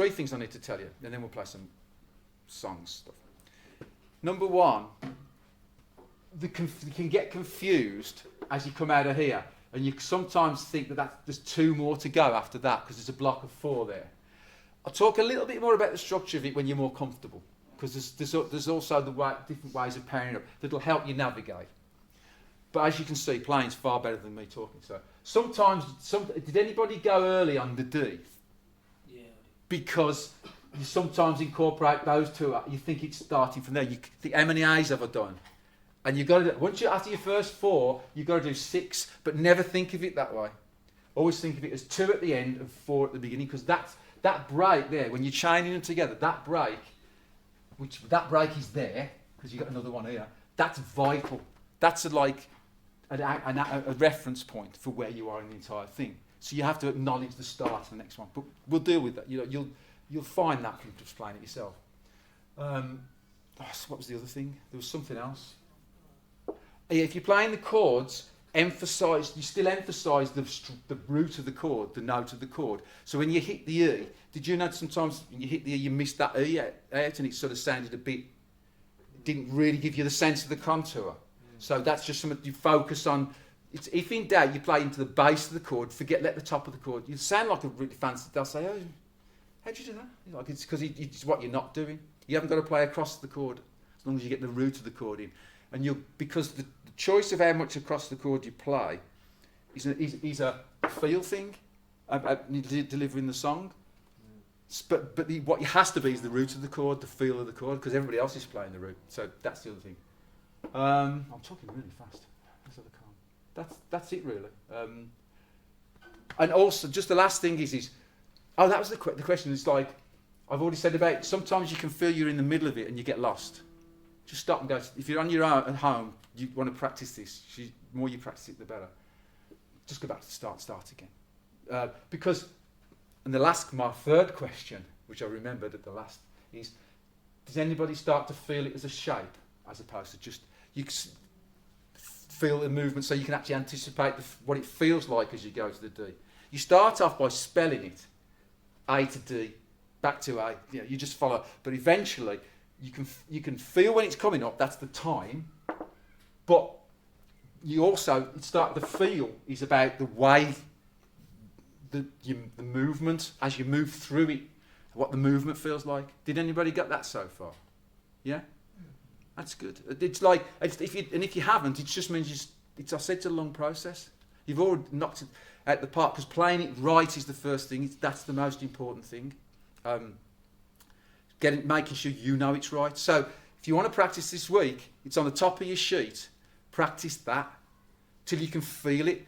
three things I need to tell you, and then we'll play some songs stuff. Number one, you can get confused as you come out of here, and you sometimes think that there's two more to go after that because there's a block of four there. I'll talk a little bit more about the structure of it when you're more comfortable, because there's also different ways of pairing up that'll help you navigate. But as you can see, playing's far better than me talking. So sometimes, did anybody go early on the D? Yeah. Because you sometimes incorporate those two. You think it's starting from there. You think, how many A's have I done? And you got to after your first four, you've got to do 6, but never think of it that way. Always think of it as 2 at the end and 4 at the beginning, because that break there, when you're chaining them together, that break is there because you've got another one here. That's vital. That's a reference point for where you are in the entire thing. So you have to acknowledge the start of the next one. But we'll deal with that. You'll find that from just playing it yourself. So what was the other thing? There was something else. If you're playing the chords, you still emphasise the root of the chord, the note of the chord. So when you hit the E, did you know sometimes when you hit the E, you missed that E out and it sort of sounded a bit, didn't really give you the sense of the contour. So that's just something you focus on. If in doubt, you play into the base of the chord, let the top of the chord. You sound like a really fancy, they'll say, oh, how'd you do that? Like it's because it's what you're not doing. You haven't got to play across the chord as long as you get the root of the chord in. And because the choice of how much across the chord you play is a feel thing, delivering the song. But what it has to be is the root of the chord, the feel of the chord, because everybody else is playing the root. So that's the other thing. I'm talking really fast. That's it really. And also, just the last thing is that was the question. It's like I've already said about sometimes you can feel you're in the middle of it and you get lost. Just stop and go. If you're on your own at home, you want to practice this. The more you practice it, the better. Just go back to the start again. My third question, which I remembered at the last, is: does anybody start to feel it as a shape, as opposed to just you feel the movement, so you can actually anticipate what it feels like as you go to the D? You start off by spelling it, A to D, back to A. You just follow, but eventually. You can feel when it's coming up, that's the time, but you also the feel is about the way the movement as you move through it, what the movement feels like. Did anybody get that so far? Yeah, that's good. It's like if you haven't, it just means I said it's a long process. You've already knocked it out the park because playing it right is the first thing. That's the most important thing. Making sure you know it's right. So if you want to practice this week, it's on the top of your sheet. Practice that till you can feel it.